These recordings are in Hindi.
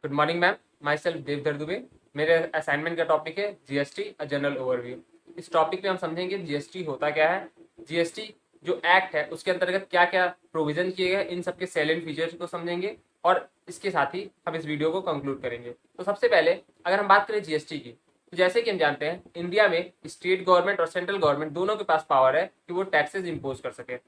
Good morning ma'am, myself Devdhar Dubey. मेरे असाइनमेंट का टॉपिक है जीएसटी अ जनरल ओवरव्यू। इस टॉपिक में हम समझेंगे जीएसटी होता क्या है, जीएसटी जो एक्ट है उसके अंतर्गत क्या क्या प्रोविजन किए गए, इन सबके सैलेंट फीचर्स को समझेंगे और इसके साथ ही हम इस वीडियो को कंक्लूड करेंगे। तो सबसे पहले अगर हम बात करें जीएसटी की, तो जैसे कि हम जानते हैं इंडिया में स्टेट गवर्नमेंट और सेंट्रल गवर्नमेंट दोनों के पास पावर है कि वो टैक्सेस इम्पोज कर सके।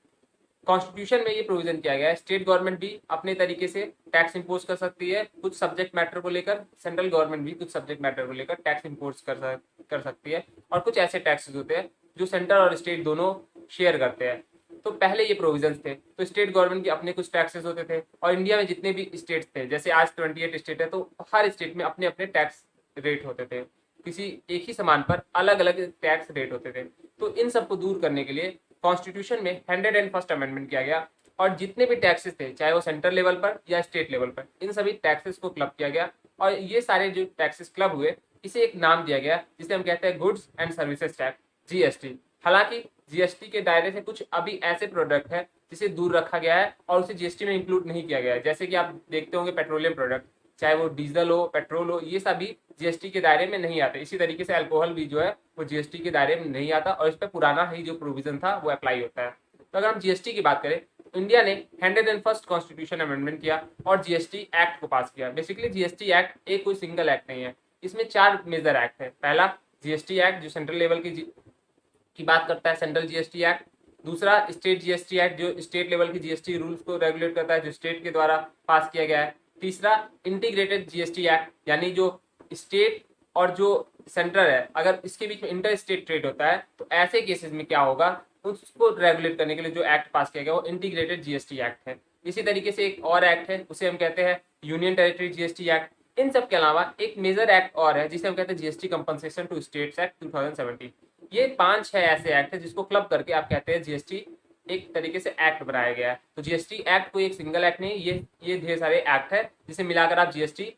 कॉन्स्टिट्यूशन में ये प्रोविजन किया गया है, स्टेट गवर्नमेंट भी अपने तरीके से टैक्स इंपोज कर सकती है कुछ सब्जेक्ट मैटर को लेकर, सेंट्रल गवर्नमेंट भी कुछ सब्जेक्ट मैटर को लेकर टैक्स इंपोज कर सकती है। और कुछ ऐसे टैक्सेस होते हैं जो सेंटर और स्टेट दोनों शेयर करते हैं। तो पहले ये प्रोविजंस थे, तो स्टेट गवर्नमेंट के अपने कुछ टैक्सेस होते थे और इंडिया में जितने भी स्टेट्स थे, जैसे आज 28 स्टेट है, तो हर स्टेट में अपने अपने टैक्स रेट होते थे। किसी एक ही सामान पर अलग अलग टैक्स रेट होते थे। तो इन सबको दूर करने के लिए कॉन्स्टिट्यूशन में 101st अमेंडमेंट किया गया और जितने भी टैक्सेस थे, चाहे वो सेंट्रल लेवल पर या स्टेट लेवल पर, इन सभी टैक्सेस को क्लब किया गया और ये सारे जो टैक्सेस क्लब हुए, इसे एक नाम दिया गया जिसे हम कहते हैं goods and services tax, GST. हालांकि जीएसटी के दायरे से कुछ अभी ऐसे प्रोडक्ट है जिसे दूर रखा गया है और उसे जीएसटी में इंक्लूड नहीं किया गया है। जैसे कि आप देखते होंगे पेट्रोलियम प्रोडक्ट, चाहे वो डीजल हो, पेट्रोल हो, ये सभी जीएसटी के दायरे में नहीं आते। इसी तरीके से अल्कोहल भी जो है वो जीएसटी के दायरे में नहीं आता और इस पर पुराना ही जो प्रोविजन था वो अप्लाई होता है। तो अगर हम जीएसटी की बात करें, इंडिया ने 101st कॉन्स्टिट्यूशन अमेंडमेंट किया और जीएसटी एक्ट को पास किया। बेसिकली जीएसटी एक्ट एक कोई सिंगल एक्ट नहीं है, इसमें 4 मेजर एक्ट है। पहला जीएसटी एक्ट जो सेंट्रल लेवल की बात करता है, सेंट्रल जीएसटी एक्ट। दूसरा स्टेट जीएसटी एक्ट जो स्टेट लेवल की जीएसटी रूल्स को रेगुलेट करता है, जो स्टेट के द्वारा पास किया गया है। तीसरा इंटीग्रेटेड जीएसटी एक्ट, यानी जो स्टेट और जो सेंट्रल है, अगर इसके बीच में इंटर स्टेट ट्रेड होता है तो ऐसे केसेस में क्या होगा, उसको रेगुलेट करने के लिए जो एक्ट पास किया गया वो इंटीग्रेटेड जीएसटी एक्ट है। इसी तरीके से एक और एक्ट है, उसे हम कहते हैं यूनियन टेरिटरी जीएसटी एक्ट। इन सब के अलावा एक मेजर एक्ट और है जिसे हम कहते हैं GST compensation to states act 2017। ये 5-6 ऐसे एक्ट है जिसको क्लब करके आप कहते हैं जीएसटी एक तरीके से एक्ट बनाया गया है। तो जीएसटी एक्ट कोई एक सिंगल एक्ट नहीं, ये ढेर सारे एक्ट है जिसे मिलाकर आप जीएसटी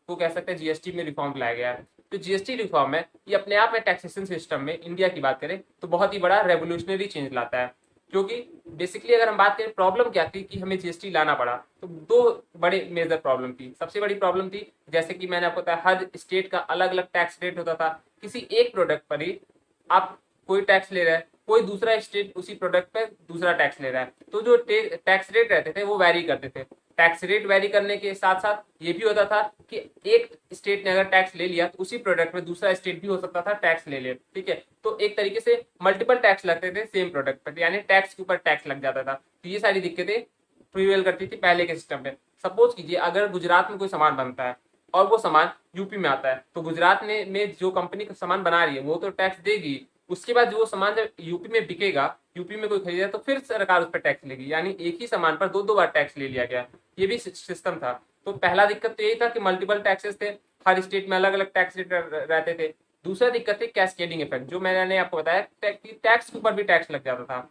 को कह सकते हैं जीएसटी में रिफॉर्म लाया गया है। तो जीएसटी रिफॉर्म है, ये अपने आप में टैक्सेशन सिस्टम में इंडिया की बात करें तो बहुत ही बड़ा रेवोल्यूशनरी चेंज लाता है। क्योंकि बेसिकली अगर हम बात करें प्रॉब्लम क्या थी कि हमें जीएसटी लाना पड़ा, तो 2 बड़े मेजर प्रॉब्लम थी। सबसे बड़ी प्रॉब्लम थी, जैसे कि मैंने आपको बताया, हर स्टेट का अलग अलग टैक्स रेट होता था। किसी एक प्रोडक्ट पर ही आप कोई टैक्स ले रहा है, कोई दूसरा स्टेट उसी प्रोडक्ट पे दूसरा टैक्स ले रहा है, तो जो टैक्स रेट रहते थे वो वैरी करते थे। टैक्स रेट वैरी करने के साथ साथ ये भी होता था कि एक स्टेट ने अगर टैक्स ले लिया तो उसी प्रोडक्ट में दूसरा स्टेट भी हो सकता था टैक्स ले ले, ठीक है। तो एक तरीके से मल्टीपल टैक्स लगते थे सेम प्रोडक्ट पर, यानी टैक्स के ऊपर टैक्स लग जाता था। तो ये सारी दिक्कतें प्रिवेल करती थी पहले के सिस्टम में। सपोज कीजिए अगर गुजरात में कोई सामान बनता है और वो सामान यूपी में आता है, तो गुजरात में जो कंपनी का सामान बना रही है वो तो टैक्स देगी। उसके बाद जो वो सामान जब यूपी में बिकेगा, यूपी में कोई खरीदेगा, तो फिर सरकार उस पर टैक्स लेगी, यानी एक ही सामान पर 2 बार टैक्स ले लिया गया। ये भी सिस्टम था। तो पहला दिक्कत तो यही था कि मल्टीपल टैक्सेस थे, हर स्टेट में अलग अलग टैक्स रेट रहते थे। दूसरा दिक्कत थी कैस्केडिंग इफेक्ट, जो मैंने आपको बताया, टैक्स के ऊपर भी टैक्स लग जाता था।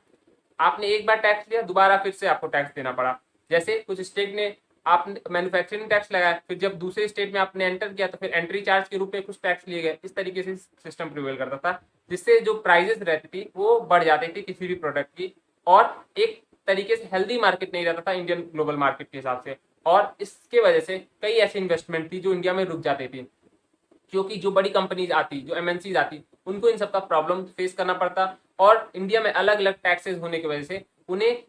आपने एक बार टैक्स लिया, दोबारा फिर से आपको टैक्स देना पड़ा। जैसे कुछ स्टेट ने आप मैन्युफैक्चरिंग टैक्स लगाया, फिर जब दूसरे स्टेट में आपने एंटर किया तो फिर एंट्री चार्ज के रूप में कुछ टैक्स लिए गए। इस तरीके से सिस्टम प्रिवेल करता था, जिससे जो प्राइजेस रहती थी वो बढ़ जाती थी किसी भी प्रोडक्ट की, और एक तरीके से हेल्दी मार्केट नहीं रहता था इंडियन ग्लोबल मार्केट के हिसाब से। और इसके वजह से कई ऐसी इन्वेस्टमेंट थी जो इंडिया में रुक जाती थी, क्योंकि जो बड़ी कंपनीज आती, जो एमएनसीज आती, उनको इन सब का प्रॉब्लम फेस करना पड़ता। और इंडिया में अलग अलग टैक्सेस होने की वजह से उन्हें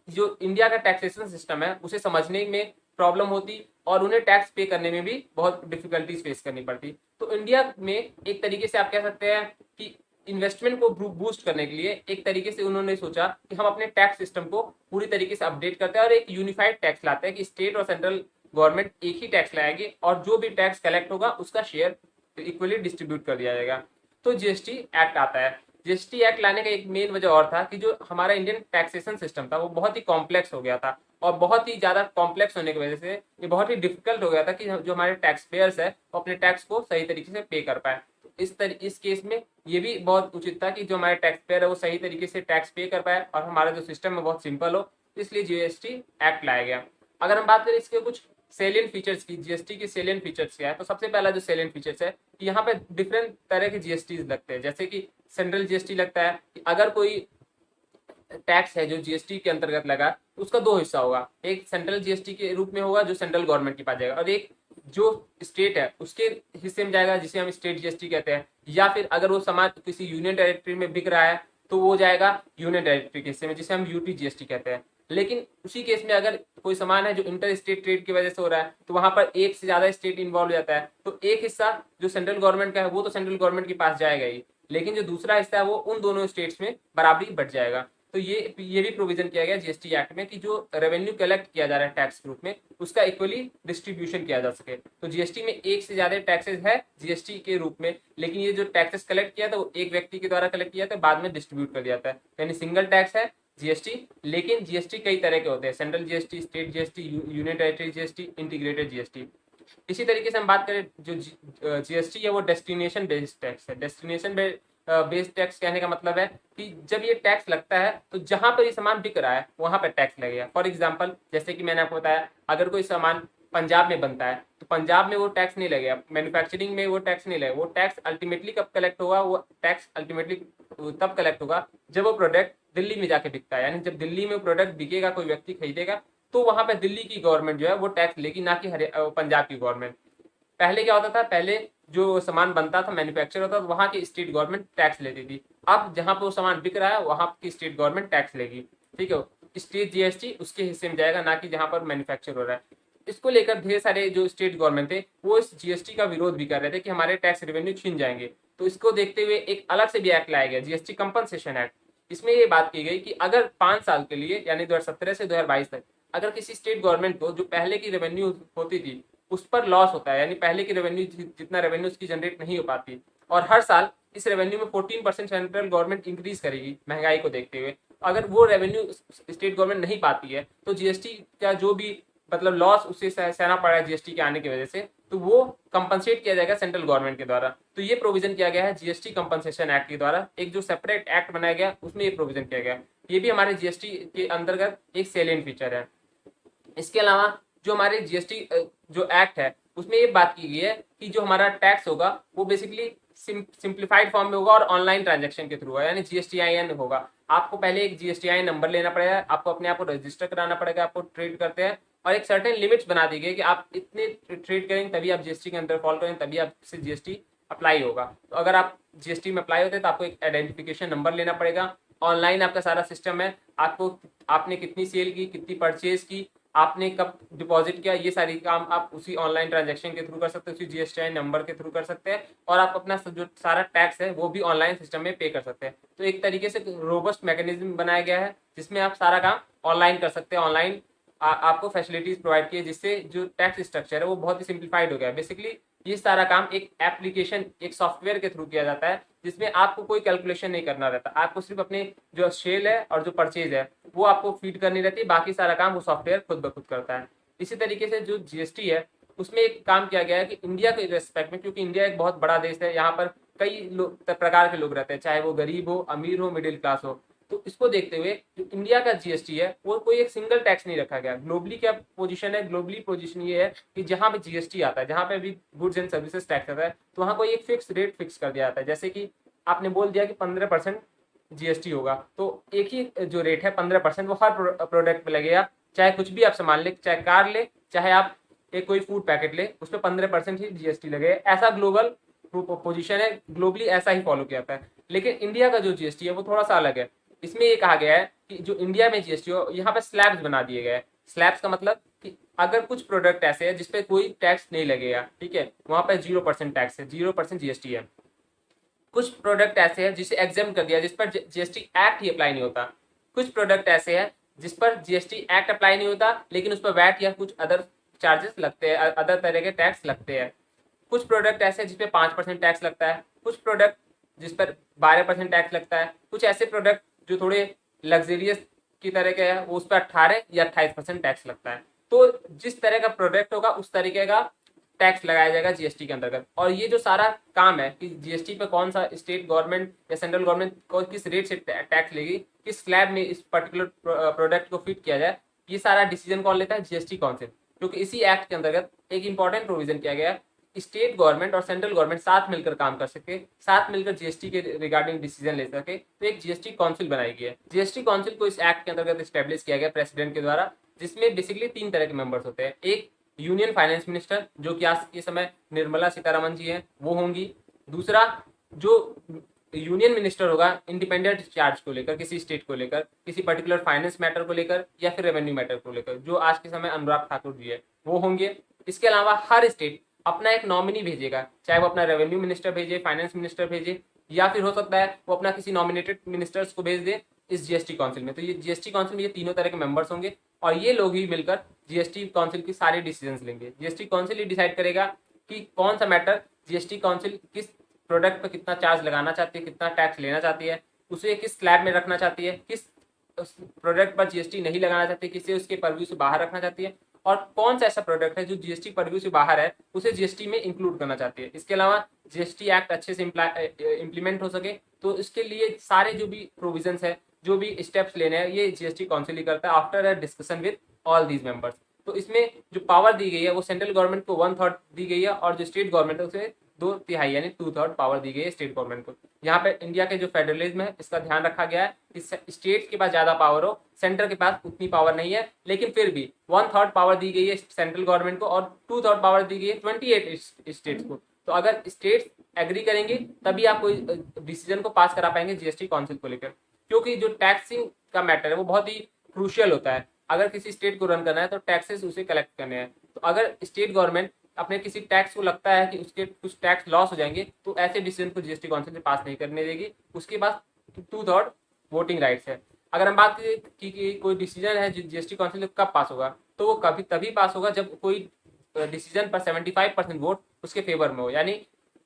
जो इंडिया का टैक्सेशन सिस्टम है उसे समझने में प्रॉब्लम होती और उन्हें टैक्स पे करने में भी बहुत डिफिकल्टीज फेस करनी पड़ती। तो इंडिया में एक तरीके से आप कह सकते हैं कि इन्वेस्टमेंट को बूस्ट करने के लिए एक तरीके से उन्होंने सोचा कि हम अपने टैक्स सिस्टम को पूरी तरीके से अपडेट करते हैं और एक यूनिफाइड टैक्स लाते हैं कि स्टेट और सेंट्रल गवर्नमेंट एक ही टैक्स लाएगी और जो भी टैक्स कलेक्ट होगा उसका शेयर इक्वली डिस्ट्रीब्यूट कर दिया जाएगा। तो जीएसटी एक्ट आता है। जीएसटी एक्ट लाने का एक मेन वजह और था कि जो हमारा इंडियन टैक्सेशन सिस्टम था वो बहुत ही कॉम्प्लेक्स हो गया था, और बहुत ही ज्यादा कॉम्प्लेक्स होने की वजह से ये बहुत ही डिफिकल्ट हो गया था कि जो हमारे टैक्स पेयर्स है वो अपने टैक्स को सही तरीके से पे कर पाए। तो इस केस में ये भी बहुत उचित था कि जो हमारे टैक्स पेयर है वो सही तरीके से टैक्स पे कर पाए और हमारा जो सिस्टम है बहुत सिंपल हो, इसलिए जीएसटी एक्ट लाया गया। अगर हम बात करें इसके कुछ सेलियन फीचर्स की, जीएसटी की सेलियन फीचर्स क्या है, तो सबसे पहला जो सेलियन फीचर्स है कि यहाँ पे डिफरेंट तरह के जीएसटी लगते हैं। जैसे कि सेंट्रल जीएसटी लगता है कि अगर कोई टैक्स है जो जीएसटी के अंतर्गत लगा, उसका 2 हिस्सा होगा। एक सेंट्रल जीएसटी के रूप में होगा जो सेंट्रल गवर्नमेंट के पास जाएगा, और एक जो स्टेट है उसके हिस्से में जाएगा जिसे हम स्टेट जीएसटी कहते हैं, या फिर अगर वो सामान किसी यूनियन टेरिटरी में बिक रहा है तो वो जाएगा यूनियन टेरिटरी के हिस्से में जिसे हम यूटी जीएसटी कहते हैं। लेकिन उसी केस में अगर कोई सामान है जो इंटर स्टेट ट्रेड की वजह से हो रहा है तो वहां पर एक से ज्यादा स्टेट इन्वॉल्व हो जाता है, तो एक हिस्सा जो सेंट्रल गवर्नमेंट का है वो तो सेंट्रल गवर्नमेंट के पास जाएगा ही, लेकिन जो दूसरा हिस्सा है वो उन दोनों स्टेट्स में बराबरी बढ़ जाएगा। तो ये भी प्रोविजन किया गया जीएसटी एक्ट में कि जो रेवेन्यू कलेक्ट किया जा रहा है टैक्स के रूप में उसका इक्वली डिस्ट्रीब्यूशन किया जा सके। तो जीएसटी में एक से ज्यादा टैक्सेस है जीएसटी के रूप में, लेकिन ये जो टैक्सेस कलेक्ट किया था वो एक व्यक्ति के द्वारा कलेक्ट किया था, बाद में डिस्ट्रीब्यूट कर दिया जाता है, यानी सिंगल टैक्स है जीएसटी। लेकिन जीएसटी कई तरह के होते हैं, central GST, state GST, union territory GST, integrated GST. इसी तरीके से हम बात करें जो जीएसटी है वो डेस्टिनेशन बेस्ड टैक्स है। डेस्टिनेशन बेस्ड टैक्स कहने का मतलब है कि जब ये टैक्स लगता है तो जहां पर ये सामान बिक रहा है वहां पर टैक्स लगेगा। फॉर एग्जांपल जैसे कि मैंने आपको बताया अगर कोई सामान पंजाब में बनता है तो पंजाब में वो टैक्स नहीं लगेगा, मैन्युफैक्चरिंग में वो टैक्स नहीं लगेगा। वो टैक्स अल्टीमेटली कब कलेक्ट होगा, वो टैक्स अल्टीमेटली तब कलेक्ट होगा जब वो प्रोडक्ट दिल्ली में जाके बिकता है, यानी जब दिल्ली में प्रोडक्ट बिकेगा, कोई व्यक्ति खरीदेगा तो वहां पर दिल्ली की गवर्नमेंट जो है वो टैक्स लेगी, ना कि पंजाब की गवर्नमेंट। पहले क्या होता था, पहले जो सामान बनता था मैन्युफैक्चर होता था वहां की स्टेट गवर्नमेंट टैक्स लेती थी। अब जहां पे वो सामान बिक रहा है वहां की स्टेट गवर्नमेंट टैक्स लेगी, ठीक है। स्टेट जीएसटी उसके हिस्से में जाएगा, ना कि जहां पर मैन्युफैक्चर हो रहा है। इसको लेकर ढेर सारे जो स्टेट गवर्नमेंट थे वो इस जीएसटी का विरोध भी कर रहे थे कि हमारे टैक्स रेवेन्यू छीन जाएंगे। तो इसको देखते हुए एक अलग से भी एक्ट लाया गया, जीएसटी कंपनसेशन एक्ट। इसमें ये बात की गई कि अगर 5 साल के लिए यानी 2017 से 2022 तक अगर किसी स्टेट गवर्नमेंट को जो पहले की रेवेन्यू होती थी उस पर लॉस होता है, यानी पहले की रेवेन्यू जितना रेवेन्यू उसकी जनरेट नहीं हो पाती, और हर साल इस रेवेन्यू में 14% सेंट्रल गवर्नमेंट इंक्रीज करेगी महंगाई को देखते हुए, अगर वो रेवेन्यू स्टेट गवर्नमेंट नहीं पाती है तो जीएसटी का जो भी मतलब लॉस उसे सहना पड़ा है जीएसटी के आने की वजह से, तो वो कंपनसेट किया जाएगा सेंट्रल गवर्नमेंट के द्वारा। तो ये प्रोविजन किया गया है जीएसटी कंपनसेशन एक्ट के द्वारा, एक जो सेपरेट एक्ट बनाया गया उसमें ये प्रोविजन किया गया। ये भी हमारे जीएसटी के अंतर्गत एक सेलिएंट फीचर है। इसके अलावा जो हमारे जीएसटी जो एक्ट है उसमें ये बात की गई है कि जो हमारा टैक्स होगा वो बेसिकली सिंप्लीफाइड फॉर्म में होगा और ऑनलाइन ट्रांजैक्शन के थ्रू होगा, यानी जीएसटीआईएन होगा। आपको पहले एक जीएसटीआईएन नंबर लेना पड़ेगा, आपको अपने आप को रजिस्टर कराना पड़ेगा, आपको ट्रेड करते हैं, और एक सर्टेन लिमिट्स बना दी गई कि आप इतने ट्रेड करेंगे तभी आप जीएसटी के अंदर फॉल करेंगे, तभी आपसे जीएसटी अप्लाई होगा। तो अगर आप जीएसटी में अप्लाई होते हैं तो आपको एक आइडेंटिफिकेशन नंबर लेना पड़ेगा। ऑनलाइन आपका सारा सिस्टम है, आपको आपने कितनी सेल की, कितनी परचेज की, आपने कब डिपॉजिट किया, ये सारी काम आप उसी ऑनलाइन ट्रांजैक्शन के थ्रू कर सकते हैं, उसी जीएसटी नंबर के थ्रू कर सकते हैं, और आप अपना जो सारा टैक्स है वो भी ऑनलाइन सिस्टम में पे कर सकते हैं। तो एक तरीके से रोबस्ट मैकेनिज्म बनाया गया है जिसमें आप सारा काम ऑनलाइन कर सकते हैं। ऑनलाइन आपको फैसिलिटीज प्रोवाइड की है जिससे जो टैक्स स्ट्रक्चर है वो बहुत ही सिंप्लीफाइड हो गया है। बेसिकली ये सारा काम एक एप्लीकेशन, एक सॉफ्टवेयर के थ्रू किया जाता है जिसमें आपको कोई कैलकुलेशन नहीं करना रहता, आपको सिर्फ अपने जो सेल है और जो परचेज है वो आपको फीड करनी रहती है, बाकी सारा काम वो सॉफ्टवेयर खुद ब खुद करता है। इसी तरीके से जो जीएसटी है उसमें एक काम किया गया है कि इंडिया के रेस्पेक्ट में, क्योंकि इंडिया एक बहुत बड़ा देश है, यहाँ पर कई प्रकार के लोग रहते हैं, चाहे वो गरीब हो, अमीर हो, मिडिल क्लास हो। तो इसको देखते हुए जो इंडिया का जीएसटी है वो कोई एक सिंगल टैक्स नहीं रखा गया। ग्लोबली क्या पोजीशन है, ग्लोबली पोजीशन ये है कि जहां पे जीएसटी आता है, जहां पे भी गुड्स एंड सर्विसेज टैक्स आता है, तो वहां कोई एक फिक्स रेट फिक्स कर दिया जाता है। जैसे कि आपने बोल दिया कि 15% जीएसटी होगा, तो एक ही जो रेट है 15% वो हर प्रोडक्ट पे लगेगा, चाहे कुछ भी आप सामान ले, चाहे कार ले, चाहे आप एक कोई फूड पैकेट ले, उस पर 15% ही जीएसटी लगे। ऐसा ग्लोबल पोजीशन है, ग्लोबली ऐसा ही फॉलो किया जाता है। लेकिन इंडिया का जो जीएसटी है वो थोड़ा सा अलग है। इसमें ये कहा गया है कि जो इंडिया में जीएसटी हो, यहाँ पे स्लैब्स बना दिए गए हैं। स्लैब्स का मतलब कि अगर कुछ प्रोडक्ट ऐसे हैं जिसपे कोई टैक्स नहीं लगेगा, ठीक है, वहां पे 0% टैक्स है, 0% जीएसटी है। कुछ प्रोडक्ट ऐसे हैं जिसे एग्जाम कर दिया, जिस पर जीएसटी एक्ट ही अप्लाई नहीं होता। कुछ प्रोडक्ट ऐसे हैं जिस पर जीएसटी एक्ट अप्लाई नहीं होता लेकिन उस पर वैट या कुछ अदर चार्जेस लगते हैं, अदर तरह के टैक्स लगते हैं। कुछ प्रोडक्ट ऐसे हैं जिस पर 5% टैक्स लगता है, कुछ प्रोडक्ट जिस पर 12% टैक्स लगता है, कुछ ऐसे प्रोडक्ट जो थोड़े लग्जरियस की तरह के है वो उस पर 18 या 28% टैक्स लगता है। तो जिस तरह का प्रोडक्ट होगा उस तरीके का टैक्स लगाया जाएगा जीएसटी के अंतर्गत। और ये जो सारा काम है कि जीएसटी पे कौन सा स्टेट गवर्नमेंट या सेंट्रल गवर्नमेंट को किस रेट से टैक्स लेगी, किस स्लैब में इस पर्टिकुलर प्रोडक्ट को फिट किया जाए, ये सारा डिसीजन कौन लेता है, जीएसटी काउंसिल। क्योंकि इसी एक्ट के अंतर्गत एक इंपॉर्टेंट प्रोविजन किया गया है, स्टेट गवर्नमेंट और सेंट्रल गवर्नमेंट साथ मिलकर काम कर सके, साथ मिलकर जीएसटी के रिगार्डिंग डिसीजन ले सके, तो एक जीएसटी काउंसिल बनाई गई है। जीएसटी काउंसिल को इस एक्ट के अंतर्गत स्टैब्लिश किया गया प्रेसिडेंट के द्वारा, जिसमें बेसिकली 3 तरह के मेंबर्स होते हैं। एक यूनियन फाइनेंस मिनिस्टर जो कि आज के समय निर्मला सीतारमन जी हैं वो होंगी। दूसरा जो यूनियन मिनिस्टर होगा इंडिपेंडेंट चार्ज को लेकर, किसी स्टेट को लेकर, किसी पर्टिकुलर फाइनेंस मैटर को लेकर या फिर रेवेन्यू मैटर को लेकर, जो आज के समय अनुराग ठाकुर जी है वो होंगे। इसके अलावा हर स्टेट अपना एक नॉमिनी भेजेगा, चाहे वो अपना रेवेन्यू मिनिस्टर भेजे, फाइनेंस मिनिस्टर भेजे, या फिर हो सकता है वो अपना किसी नॉमिनेटेड मिनिस्टर्स को भेज दे इस जीएसटी काउंसिल में। तो ये जीएसटी काउंसिल में ये तीनों तरह के मेंबर्स होंगे और ये लोग ही मिलकर जीएसटी काउंसिल की सारी डिसीजंस लेंगे। जीएसटी काउंसिल ही डिसाइड करेगा कि कौन सा मैटर जीएसटी काउंसिल किस प्रोडक्ट पर कितना चार्ज लगाना चाहती है, कितना टैक्स लेना चाहती है, उसे किस स्लैब में रखना चाहती है, किस प्रोडक्ट पर जीएसटी नहीं लगाना चाहती, किसे उसके पर्व्यू से बाहर रखना चाहती है, और कौन सा ऐसा प्रोडक्ट है जो जीएसटी पर्व्यू से बाहर है उसे जीएसटी में इंक्लूड करना चाहती है। इसके अलावा जीएसटी एक्ट अच्छे से इम्प्लीमेंट हो सके तो इसके लिए सारे जो भी प्रोविजंस है, जो भी स्टेप्स लेने हैं, ये जीएसटी काउंसिल ही करता है after a discussion with all these members. तो इसमें जो पावर दी गई है वो सेंट्रल गवर्नमेंट को 1/3 दी गई है और जो स्टेट गवर्नमेंट है उसे 2/3 यानी 2/3 पावर दी गई है स्टेट गवर्नमेंट को। यहाँ पे इंडिया के जो फेडरलिज्म है इसका ध्यान रखा गया है कि स्टेट के पास ज्यादा पावर हो, सेंटर के पास उतनी पावर नहीं है, लेकिन फिर भी 1/3 पावर दी गई है सेंट्रल गवर्नमेंट को और 2/3 पावर दी गई है 28 स्टेट्स को। तो अगर स्टेट्स एग्री करेंगे तभी आप कोई डिसीजन को पास करा पाएंगे जीएसटी काउंसिल को लेकर, क्योंकि जो टैक्सिंग का मैटर है वो बहुत ही क्रूशियल होता है। अगर किसी स्टेट को रन करना है तो टैक्सेस उसे कलेक्ट करने हैं, तो अगर स्टेट गवर्नमेंट अपने किसी टैक्स को लगता है कि उसके कुछ टैक्स लॉस हो जाएंगे तो ऐसे डिसीजन को जीएसटी काउंसिल से पास नहीं करने देगी, उसके पास 2/3 वोटिंग राइट्स है। अगर हम बात करें कि कोई डिसीजन है जीएसटी काउंसिल से कब पास होगा, तो वो कभी तभी पास होगा जब कोई डिसीजन पर 75% वोट उसके फेवर में हो। यानी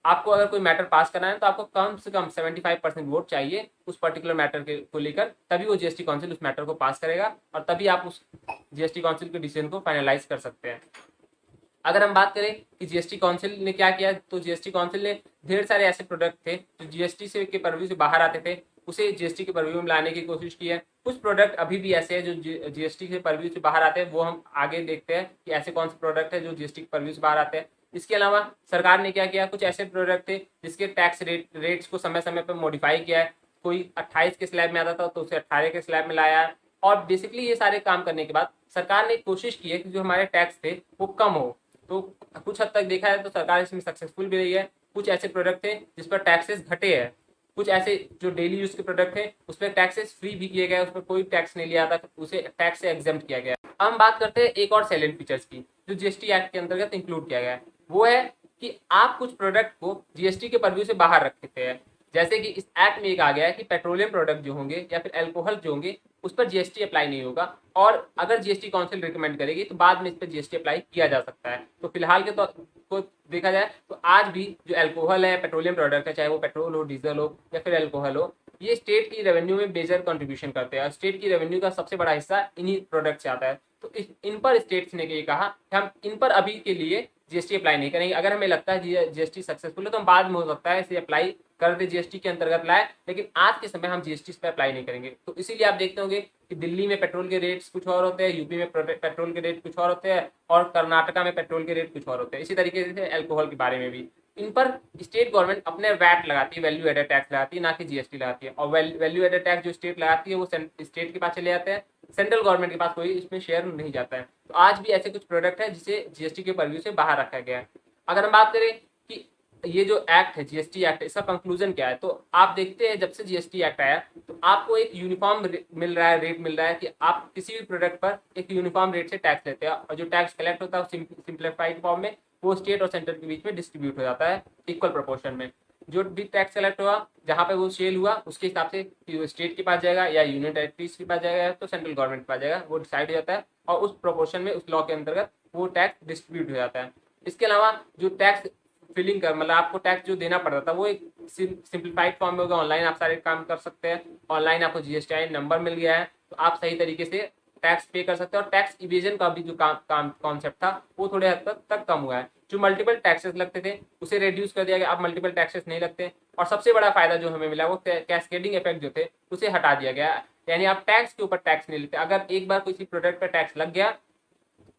आपको अगर कोई मैटर पास करना है तो आपको कम से कम 75% वोट चाहिए उस पर्टिकुलर मैटर के को लेकर, तभी वो जीएसटी काउंसिल उस मैटर को पास करेगा और तभी आप उस जीएसटी काउंसिल के डिसीजन को फाइनलाइज कर सकते हैं। अगर हम बात करें कि जीएसटी काउंसिल ने क्या किया, तो जीएसटी काउंसिल ने ढेर सारे ऐसे प्रोडक्ट थे जो जीएसटी से के पर्व्यू से बाहर आते थे उसे जीएसटी के पर्व्यू में लाने की कोशिश की है। कुछ प्रोडक्ट अभी भी ऐसे हैं जो जीएसटी के पर्व्यू से बाहर आते हैं, वो हम आगे देखते हैं कि ऐसे कौन से प्रोडक्ट है जो जीएसटी के पर्व्यू से बाहर आते हैं। इसके अलावा सरकार ने क्या किया, कुछ ऐसे प्रोडक्ट थे जिसके टैक्स रेट्स को समय समय पर मॉडिफाई किया है। कोई 28 के स्लैब में आता था तो उसे 18 के स्लैब में लाया है। और बेसिकली ये सारे काम करने के बाद सरकार ने कोशिश की है कि जो हमारे टैक्स थे वो कम हो। तो कुछ हद तक देखा है तो सरकार इसमें सक्सेसफुल भी रही है। कुछ ऐसे प्रोडक्ट थे जिस पर टैक्सेस घटे हैं, कुछ ऐसे जो डेली यूज के प्रोडक्ट थे उस पर टैक्सेस फ्री भी किए गए, उस पर कोई टैक्स नहीं लिया था, उसे टैक्स से एग्जेम्प्ट किया गया। अब हम बात करते हैं एक और सैलेंट फीचर्स की जो जीएसटी एक्ट के अंतर्गत इंक्लूड किया गया है। वो है कि आप कुछ प्रोडक्ट को जीएसटी के पर्व्यू से बाहर रखते हैं। जैसे कि इस एक्ट में एक आ गया है कि पेट्रोलियम प्रोडक्ट जो होंगे या फिर अल्कोहल जो होंगे उस पर जीएसटी अप्लाई नहीं होगा, और अगर जीएसटी काउंसिल रिकमेंड करेगी तो बाद में इस पर जीएसटी अप्लाई किया जा सकता है। तो फिलहाल के तो को देखा जाए तो आज भी जो अल्कोहल है, पेट्रोलियम प्रोडक्ट है, चाहे वो पेट्रोल हो, डीजल हो या फिर अल्कोहल हो, ये स्टेट की रेवेन्यू में मेजर कंट्रीब्यूशन करते हैं और स्टेट की रेवेन्यू का सबसे बड़ा हिस्सा इन्हीं प्रोडक्ट से आता है। तो इन पर स्टेट्स ने ये कहा कि हम इन पर अभी के लिए जीएसटी अप्लाई नहीं करेंगे। अगर हमें लगता है जीएसटी सक्सेसफुल है तो हम बाद में हो सकता है इसे अप्लाई कर दे, जीएसटी के अंतर्गत लाए, लेकिन आज के समय हम जीएसटी पे अप्लाई नहीं करेंगे। तो इसीलिए आप देखते होंगे कि दिल्ली में पेट्रोल के रेट्स कुछ और होते हैं, यूपी में पेट्रोल के रेट कुछ और होते हैं और कर्नाटका में पेट्रोल के रेट कुछ और होते हैं। इसी तरीके से अल्कोहल के बारे में भी इन पर स्टेट गवर्नमेंट अपने वैट लगाती है, वैल्यू एडेड टैक्स लगाती है, ना कि जीएसटी लगाती है। और वैल्यू एडेड टैक्स जो स्टेट लगाती है वो स्टेट के पास चले जाते हैं, सेंट्रल गवर्नमेंट के पास कोई इसमें शेयर नहीं जाता है। तो आज भी ऐसे कुछ प्रोडक्ट है जिसे जीएसटी के पर्व्यू से बाहर रखा गया है। अगर हम बात करें कि ये जो एक्ट है जीएसटी एक्ट, इसका कंक्लूजन क्या है, तो आप देखते हैं जब से जीएसटी एक्ट आया तो आपको एक यूनिफॉर्म मिल रहा है, रेट मिल रहा है कि आप किसी भी प्रोडक्ट पर एक यूनिफॉर्म रेट से टैक्स लेते हैं और जो टैक्स कलेक्ट होता है सिंप्लीफाइड फॉर्म में वो स्टेट और सेंटर के बीच में डिस्ट्रीब्यूट हो जाता है इक्वल प्रोपोर्शन में। जो भी टैक्स कलेक्ट हुआ जहाँ पे वो सेल हुआ उसके हिसाब से स्टेट के पास जाएगा या यूनियन टेरिटरीज के पास जाएगा तो सेंट्रल गवर्नमेंट के पास जाएगा, वो डिसाइड हो जाता है और उस प्रोपोर्शन में उस लॉ के अंतर्गत वो टैक्स डिस्ट्रीब्यूट हो जाता है। इसके अलावा जो टैक्स फिलिंग कर मतलब आपको टैक्स जो देना पड़ता था वो एक सिंप्लीफाइड फॉर्म में होगा, ऑनलाइन आप सारे काम कर सकते हैं, ऑनलाइन आपको जीएसटी नंबर मिल गया है तो आप सही तरीके से टैक्स पे कर सकते हैं। और टैक्स इवेजन का भी जो कॉन्सेप्ट था वो थोड़े हद तक कम हुआ है। जो मल्टीपल टैक्सेस लगते थे उसे रिड्यूस कर दिया गया, अब मल्टीपल टैक्सेस नहीं लगते। और सबसे बड़ा फायदा जो हमें मिला वो कैस्केडिंग इफेक्ट जो थे उसे हटा दिया गया, यानी आप टैक्स के ऊपर टैक्स नहीं लेते। अगर एक बार किसी प्रोडक्ट पर टैक्स लग गया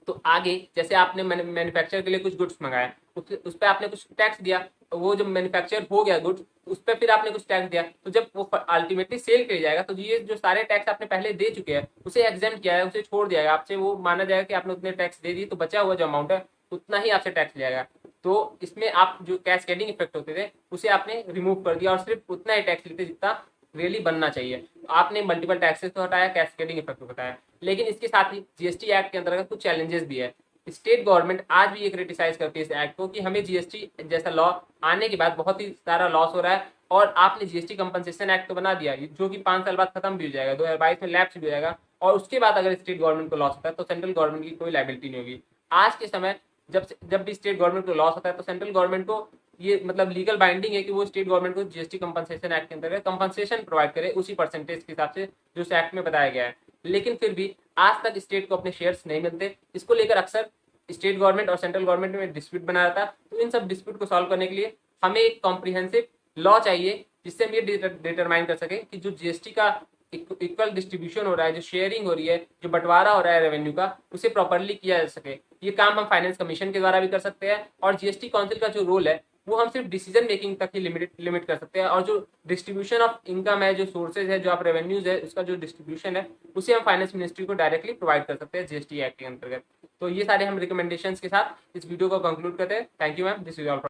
तो आगे जैसे आपने मैन्युफैक्चर के लिए कुछ गुड्स मंगाए उस पर आपने कुछ टैक्स दिया, वो जब मैन्युफैक्चर हो गया गुड्स, उस पर फिर आपने कुछ टैक्स दिया, तो जब वो अल्टीमेटली सेल किया जाएगा तो ये जो सारे टैक्स आपने पहले दे चुके हैं उसे एग्जाम किया है, उसे छोड़ दिया जाएगा आपसे, वो माना जाएगा कि आपने उतने टैक्स दे दिए, तो बचा हुआ जो अमाउंट है उतना ही आपसे टैक्स लिया जाएगा। तो इसमें आप जो कैस्केडिंग इफेक्ट होते थे उसे आपने रिमूव कर दिया और सिर्फ उतना ही टैक्स लेते जितना रियली बनना चाहिए। आपने मल्टीपल टैक्सेस तो हटाया, कैस्केडिंग इफेक्ट को हटाया, लेकिन इसके साथ ही जीएसटी एक्ट के अंतर्गत कुछ चैलेंजेस भी है। स्टेट गवर्नमेंट आज भी ये क्रिटिसाइज करती है इस एक्ट को कि हमें जीएसटी जैसा लॉ आने के बाद बहुत ही सारा लॉस हो रहा है, और आपने जीएसटी कंपनसेशन एक्ट तो बना दिया जो कि 5 साल बाद खत्म भी हो जाएगा, 2022 में लैप्स भी हो जाएगा, और उसके बाद अगर स्टेट गवर्नमेंट को लॉस होता है तो सेंट्रल गवर्नमेंट की कोई लायबिलिटी नहीं होगी। आज के समय जब भी स्टेट गवर्नमेंट को लॉस होता है तो सेंट्रल गवर्नमेंट को ये मतलब लीगल बाइंडिंग है कि वो स्टेट गवर्नमेंट को जीएसटी कंपनसेशन एक्ट के अंतर्गत कंपनसेशन प्रोवाइड करे उसी परसेंटेज के हिसाब से जो इस एक्ट में बताया गया है। लेकिन फिर भी आज तक स्टेट को अपने शेयर्स नहीं मिलते। इसको लेकर अक्सर स्टेट गवर्नमेंट और सेंट्रल गवर्नमेंट में डिस्प्यूट बना रहता है। तो इन सब डिस्प्यूट को सॉल्व करने के लिए हमें एक कॉम्प्रिहेंसिव लॉ चाहिए जिससे हम ये डिटरमाइन कर सकें कि जो जीएसटी का इक्वल डिस्ट्रीब्यूशन हो रहा है, जो शेयरिंग हो रही है, जो बंटवारा हो रहा है रेवेन्यू का, उसे प्रॉपरली किया जा सके। ये काम हम फाइनेंस कमीशन के द्वारा भी कर सकते हैं, और जीएसटी काउंसिल का जो रोल है वो हम सिर्फ डिसीजन मेकिंग तक ही लिमिट कर सकते हैं, और जो डिस्ट्रीब्यूशन ऑफ इनकम है, जो सोर्सेज है, जो आप रेवेन्यूज है, उसका जो डिस्ट्रीब्यूशन है उसे हम फाइनेंस मिनिस्ट्री को डायरेक्टली प्रोवाइड कर सकते हैं जीएसटी एक्ट के अंतर्गत। तो ये सारे हम रिकमेंडेशंस के साथ इस वीडियो को कंक्लूड करते हैं। Thank you ma'am, this is all.